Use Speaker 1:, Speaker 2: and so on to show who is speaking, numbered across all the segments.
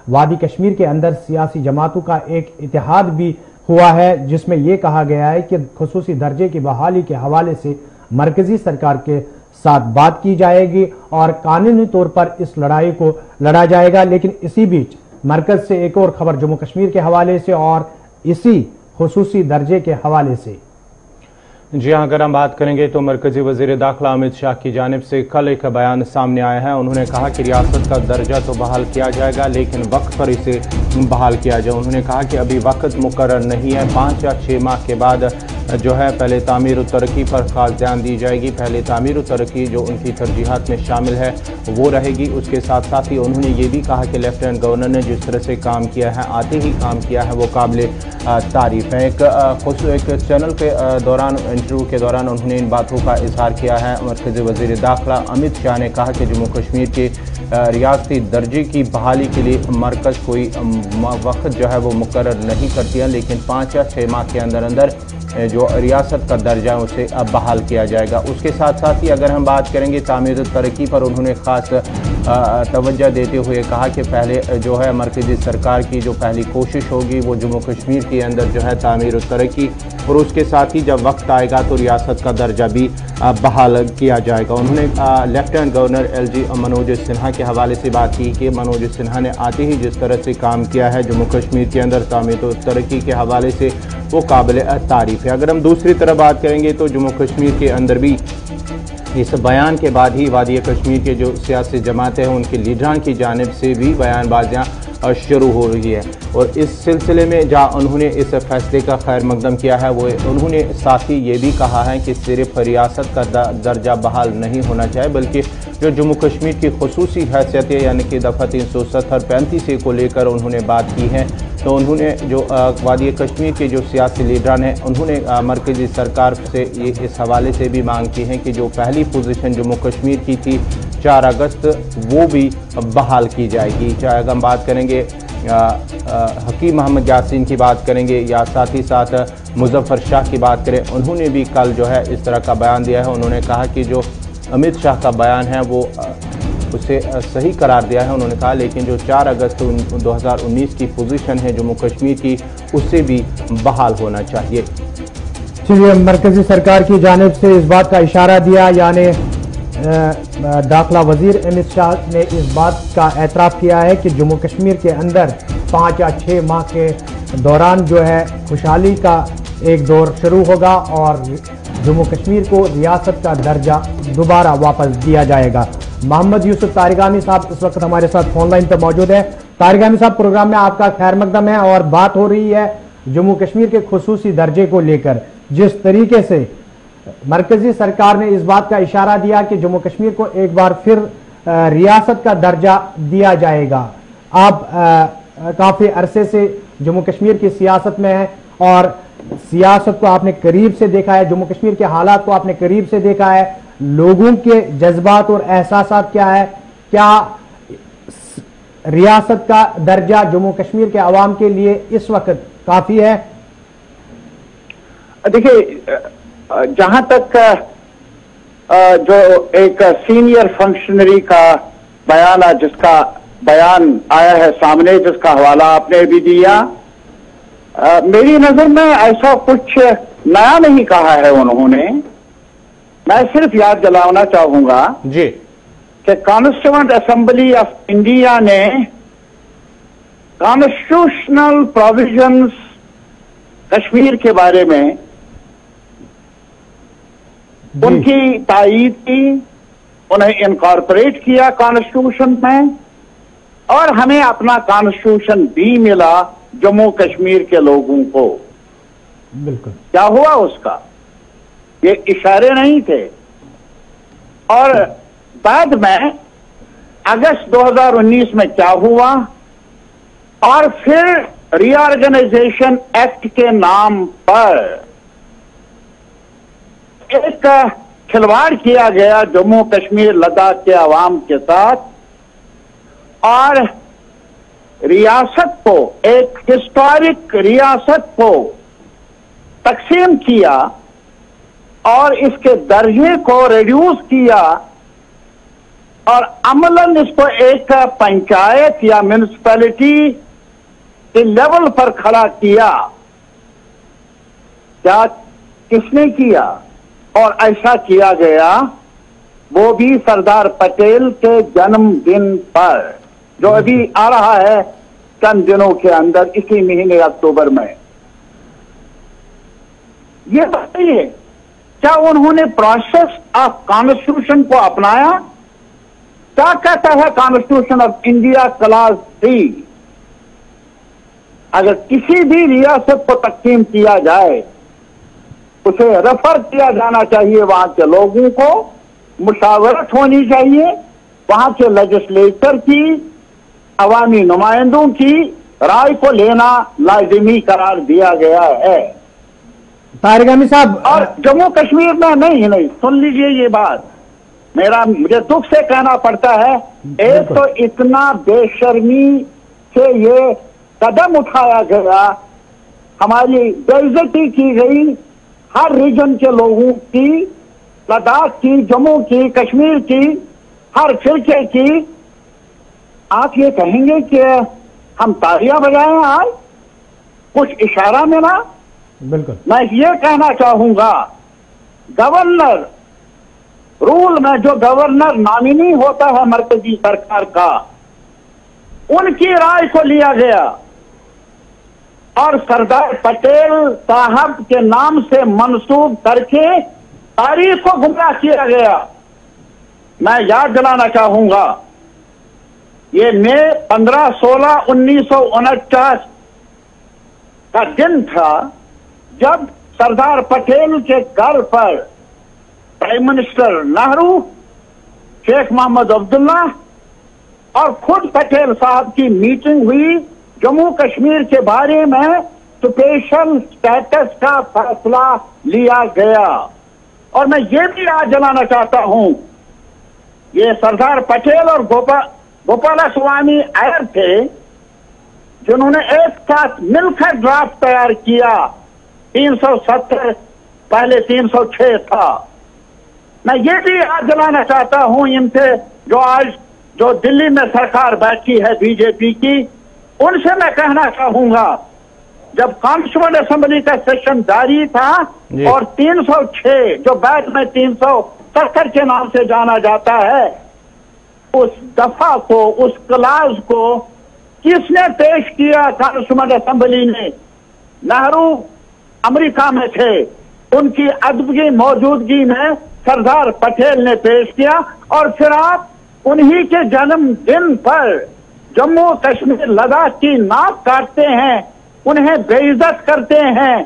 Speaker 1: वादी कश्मीर के अंदर सियासी जमातों का एक इत्तेहाद भी हुआ है, जिसमें यह कहा गया है कि खुसूसी दर्जे की बहाली के हवाले से मरकजी सरकार के साथ बात की जाएगी और कानूनी तौर पर इस लड़ाई को लड़ा जाएगा। लेकिन इसी बीच मरकज से एक और खबर जम्मू कश्मीर के हवाले से और इसी खुसूसी दर्जे के हवाले से।
Speaker 2: जी हाँ, अगर हम बात करेंगे तो मरकजी वजीर दाखिला अमित शाह की जानिब से कल एक बयान सामने आया है। उन्होंने कहा कि रियासत का दर्जा तो बहाल किया जाएगा, लेकिन वक्त पर इसे बहाल किया जाए। उन्होंने कहा कि अभी वक्त मुकर्रर नहीं है, 5 या 6 माह के बाद जो है पहले तामीर और तरक्की पर खास ध्यान दी जाएगी। पहले तामीर और तरक्की जो उनकी तरजीहात में शामिल है वो रहेगी। उसके साथ साथ ही उन्होंने ये भी कहा कि लेफ्टिनेंट गवर्नर ने जिस तरह से काम किया है, आते ही काम किया है, वो काबिल तारीफ है। एक चैनल के दौरान इंटरव्यू के दौरान उन्होंने इन बातों का इजहार किया है। मरकज़ी वज़ीर दाखिला अमित शाह ने कहा कि जम्मू कश्मीर के रियासती दर्जे की बहाली के लिए मरकज़ कोई वक्त जो है वो मुकर्रर नहीं करती है, लेकिन 5 या 6 माह के अंदर अंदर जो रियासत का दर्जा है उसे अब बहाल किया जाएगा। उसके साथ साथ ही अगर हम बात करेंगे तामीर तरक्की पर, उन्होंने ख़ास तवज्जो देते हुए कहा कि पहले जो है मरकज़ी सरकार की जो पहली कोशिश होगी वो जम्मू कश्मीर के अंदर जो है तामीर तरक्की, और उसके साथ ही जब वक्त आएगा तो रियासत का दर्जा भी बहाल किया जाएगा। उन्होंने lieutenant governor LG Manoj Sinha के हवाले से बात की कि मनोज सिन्हा ने आते ही जिस तरह से काम किया है जम्मू कश्मीर के अंदर तामीर तरक्की के हवाले से, वो काबिल तारीफ है। अगर हम दूसरी तरफ बात करेंगे तो जम्मू कश्मीर के अंदर भी इस बयान के बाद ही वादी कश्मीर के जो सियासी जमातें हैं उनके लीडरान की जानिब से भी बयानबाजियाँ शुरू हो रही है। और इस सिलसिले में जहाँ उन्होंने इस फैसले का खैर मकदम किया है, वो उन्होंने साथ ही ये भी कहा है कि सिर्फ रियासत का दर्जा बहाल नहीं होना चाहिए, बल्कि जो जम्मू कश्मीर की खुसूसी हैसियत है यानी कि दफ़ा 370-35 को लेकर उन्होंने बात की है। तो उन्होंने जो वादी कश्मीर के जो सियासी लीडरान हैं उन्होंने मरकज़ी सरकार से ये इस हवाले से भी मांग की है कि जो पहली पोजीशन जम्मू कश्मीर की थी 4 अगस्त वो भी बहाल की जाएगी। चाहे अगर हम बात करेंगे हकीम मोहम्मद यासीन की बात करेंगे या साथ ही साथ मुजफ्फर शाह की बात करें, उन्होंने भी कल जो है इस तरह का बयान दिया है। उन्होंने कहा कि जो अमित शाह का बयान है वो उसे सही करार दिया है। उन्होंने कहा लेकिन जो 4 अगस्त 2019 की पोजीशन है जम्मू कश्मीर की उससे भी बहाल होना चाहिए।
Speaker 1: चलिए, मरकजी सरकार की जानिब से इस बात का इशारा दिया, यानी दाखिला वजीर अमित शाह ने इस बात का एतराफ़ किया है कि जम्मू कश्मीर के अंदर 5 या 6 माह के दौरान जो है खुशहाली का एक दौर शुरू होगा और जम्मू कश्मीर को रियासत का दर्जा दोबारा वापस दिया जाएगा। मोहम्मद यूसुफ तारिगामी साहब इस वक्त हमारे साथ फोन लाइन पर मौजूद है। तारिगामी साहब, प्रोग्राम में आपका खैर मकदम है और बात हो रही है जम्मू कश्मीर के खुसूसी दर्जे को लेकर। जिस तरीके से मरकजी सरकार ने इस बात का इशारा दिया कि जम्मू कश्मीर को एक बार फिर रियासत का दर्जा दिया जाएगा, आप काफी अरसे से जम्मू कश्मीर की सियासत में हैं और सियासत को आपने करीब से देखा है, जम्मू कश्मीर के हालात को आपने करीब से देखा है, लोगों के जज्बात और एहसासात क्या है, क्या रियासत का दर्जा जम्मू कश्मीर के अवाम के लिए इस वक्त काफी है?
Speaker 3: देखिए, जहां तक जो एक सीनियर फंक्शनरी का बयान है, जिसका बयान आया है सामने, जिसका हवाला आपने भी दिया, मेरी नजर में ऐसा कुछ नया नहीं कहा है उन्होंने। मैं सिर्फ याद दिलाना चाहूंगा
Speaker 2: जी
Speaker 3: कि कॉन्स्टिट्यूएंट असेंबली ऑफ इंडिया ने कॉन्स्टिट्यूशनल प्रोविजंस कश्मीर के बारे में उनकी तायीद की, उन्हें इनकॉर्पोरेट किया कॉन्स्टिट्यूशन में, और हमें अपना कॉन्स्टिट्यूशन भी मिला जम्मू कश्मीर के लोगों को।
Speaker 1: बिल्कुल।
Speaker 3: क्या हुआ उसका? ये इशारे नहीं थे। और बाद में अगस्त 2019 में क्या हुआ, और फिर रीऑर्गेनाइजेशन एक्ट के नाम पर एक खिलवाड़ किया गया जम्मू कश्मीर लद्दाख के अवाम के साथ, और रियासत को, एक हिस्टोरिक रियासत को तकसीम किया और इसके दर्जे को रिड्यूस किया और अमलन इसको एक पंचायत या म्यूनिसिपैलिटी के लेवल पर खड़ा किया। क्या किसने किया? और ऐसा किया गया वो भी सरदार पटेल के जन्मदिन पर, जो अभी आ रहा है चंद दिनों के अंदर, इसी महीने अक्टूबर में। ये बताइए, क्या उन्होंने प्रोसेस ऑफ कॉन्स्टिट्यूशन को अपनाया? क्या कहता है कॉन्स्टिट्यूशन ऑफ इंडिया क्लास 3? अगर किसी भी रियासत को तकसीम किया जाए, उसे रेफर किया जाना चाहिए वहां के लोगों को, मुशावरत होनी चाहिए, वहां के लेजिस्लेटर की, अवामी नुमाइंदों की राय को लेना लाजिमी करार दिया गया है।
Speaker 1: तारिक गमी साहब,
Speaker 3: और जम्मू कश्मीर में नहीं, सुन लीजिए ये बात, मुझे दुख से कहना पड़ता है, एक तो इतना बेशर्मी से ये कदम उठाया गया, हमारी बेइज्जती की गई हर रीजन के लोगों की, लद्दाख की, जम्मू की, कश्मीर की, हर फिरके की। आप ये कहेंगे कि हम तालियां बजाएं आज? कुछ इशारा मिला?
Speaker 1: बिल्कुल।
Speaker 3: मैं ये कहना चाहूंगा, गवर्नर रूल में जो गवर्नर नॉमिनी होता है मरकजी सरकार का, उनकी राय को लिया गया और सरदार पटेल साहब के नाम से मंसूब करके तारीख को गुमराह किया गया। मैं याद दिलाना चाहूंगा, ये मई 15-16-1949 का दिन था जब सरदार पटेल के घर पर प्राइम मिनिस्टर नेहरू, शेख मोहम्मद अब्दुल्ला और खुद पटेल साहब की मीटिंग हुई। जम्मू कश्मीर के बारे में स्पेशल स्टेटस का फैसला लिया गया। और मैं ये भी याद दिलाना चाहता हूं, ये सरदार पटेल और गोपालस्वामी अय्यर थे जिन्होंने एक साथ मिलकर ड्राफ्ट तैयार किया। 370 पहले 306 था। मैं ये भी याद दिलाना चाहता हूं इनसे, जो दिल्ली में सरकार बैठी है बीजेपी की, उनसे मैं कहना चाहूंगा, जब कॉन्स्टिट्यूएंट असेंबली का सेशन जारी था और 306 जो बाद में 370 के नाम से जाना जाता है, उस दफा को, उस क्लास को किसने पेश किया? कॉन्स्टिट्यूएंट असेंबली ने। नेहरू अमेरिका में थे, उनकी अदबी मौजूदगी में सरदार पटेल ने पेश किया। और फिर आप उन्हीं के जन्मदिन पर जम्मू कश्मीर लद्दाख की नाक काटते हैं, उन्हें बेइज्जत करते हैं,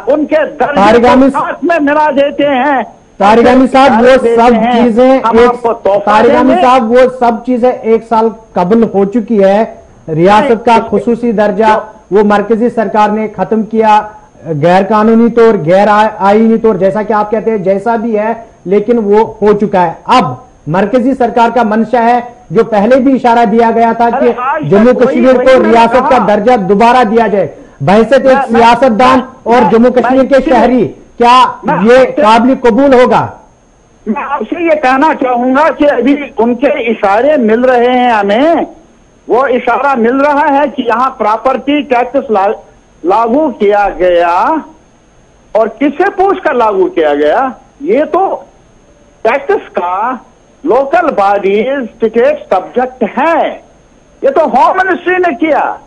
Speaker 3: उनके दर्जे को साथ में मिला देते हैं।
Speaker 1: तारिक गमी साहब, वो सब चीजें तारिक गमी साहब, वो सब चीजें 1 साल कबल हो चुकी है। रियासत का खुसूसी दर्जा वो मरकजी सरकार ने खत्म किया, गैर कानूनी तौर, गैर आईनी तौर, जैसा कि आप कहते हैं, जैसा भी है, लेकिन वो हो चुका है। अब मरकजी सरकार का मंशा है, जो पहले भी इशारा दिया गया था कि जम्मू कश्मीर को रियासत का दर्जा दोबारा दिया जाए। बहैसियत एक सियासतदान और जम्मू कश्मीर के शहरी, क्या ये काबिल कबूल होगा?
Speaker 3: मैं आपसे ये कहना चाहूंगा कि अभी उनके इशारे मिल रहे हैं हमें। वो इशारा मिल रहा है कि यहाँ प्रॉपर्टी टैक्स लागू किया गया, और किससे पूछकर लागू किया गया? ये तो टैक्स का लोकल बॉडीज स्टेट सब्जेक्ट है। ये तो होम मिनिस्ट्री ने किया,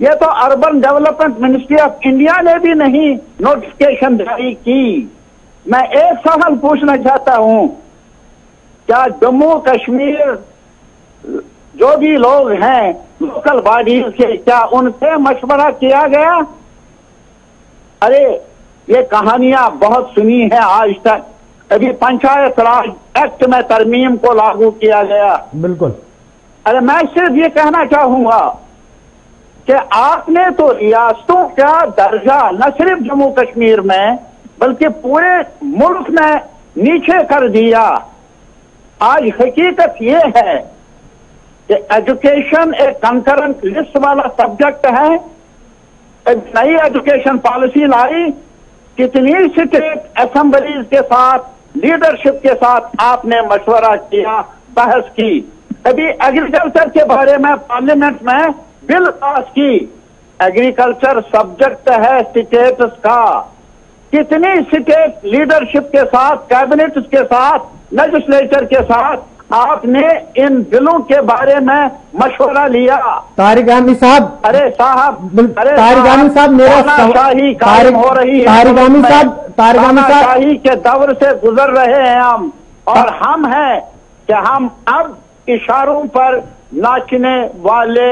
Speaker 3: ये तो urban development ministry of India ने भी नहीं नोटिफिकेशन जारी की। मैं एक सवाल पूछना चाहता हूं, क्या जम्मू कश्मीर जो भी लोग हैं लोकल बॉडीज के, क्या उनसे मशवरा किया गया? अरे ये कहानियां बहुत सुनी है आज तक। अभी पंचायत राज एक्ट में तरमीम को लागू किया गया।
Speaker 1: बिल्कुल।
Speaker 3: अरे मैं सिर्फ ये कहना चाहूंगा कि आपने तो रियासतों का दर्जा न सिर्फ जम्मू कश्मीर में बल्कि पूरे मुल्क में नीचे कर दिया। आज हकीकत ये है कि एजुकेशन एक कंकरेंट लिस्ट वाला सब्जेक्ट है। एक नई एजुकेशन पॉलिसी लाई, कितनी स्टेट असेंबलीज के साथ, लीडरशिप के साथ आपने मशवरा किया, बहस की, कभी एग्रीकल्चर के बारे में पार्लियामेंट में बिल पास की। एग्रीकल्चर सब्जेक्ट है स्टेट्स का। कितनी स्टेट लीडरशिप के साथ, कैबिनेट के साथ, लेजिस्लेचर के साथ आपने इन बिलों के बारे में मशवरा लिया?
Speaker 1: तारिक गामी साहब,
Speaker 3: अरे साहब, अरे
Speaker 1: तारिक गामी साहब, मेरा
Speaker 3: तानाशाही कायम हो रही है।
Speaker 1: तारिक गामी साहब,
Speaker 3: तानाशाही के दौर से गुजर रहे हैं हम, और हम हैं कि हम अब इशारों पर नाचने वाले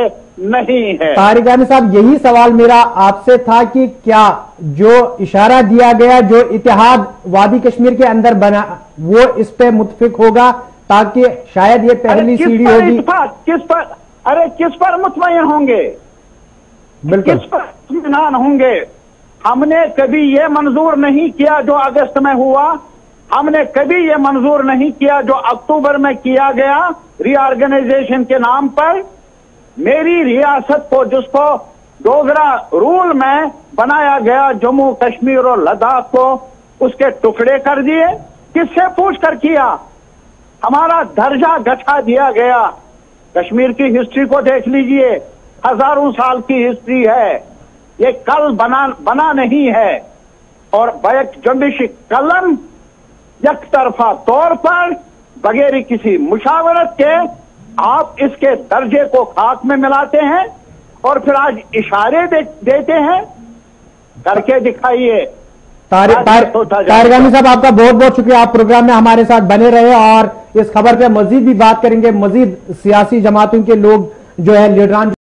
Speaker 3: नहीं है।
Speaker 1: तारिक गामी साहब, यही सवाल मेरा आपसे था कि क्या जो इशारा दिया गया, जो इतिहाद वादी कश्मीर के अंदर बना, वो इस पे मुत्फिक होगा, ताकि शायद ये पहली सीढ़ी होगी।
Speaker 3: किस पर मुतमईन होंगे?
Speaker 1: बिल्कुल,
Speaker 3: किस पर इत्मीनान होंगे? हमने कभी ये मंजूर नहीं किया जो अगस्त में हुआ, हमने कभी ये मंजूर नहीं किया जो अक्टूबर में किया गया रीऑर्गेनाइजेशन के नाम पर। मेरी रियासत को, जिसको डोगरा रूल में बनाया गया, जम्मू कश्मीर और लद्दाख को उसके टुकड़े कर दिए। किससे पूछ कर किया? हमारा दर्जा गठा दिया गया। कश्मीर की हिस्ट्री को देख लीजिए, हजारों साल की हिस्ट्री है, ये कल बना नहीं है। और बैक जंबिश कलम एक तरफा तौर पर बगैर किसी मुशावरत के आप इसके दर्जे को खाक में मिलाते हैं, और फिर आज इशारे देते हैं। करके दिखाइए।
Speaker 1: तारिक गामी साहब, आपका बहुत बहुत शुक्रिया। आप प्रोग्राम में हमारे साथ बने रहे, और इस खबर पे मजीद भी बात करेंगे। मजीद सियासी जमातों के लोग जो है लीडरान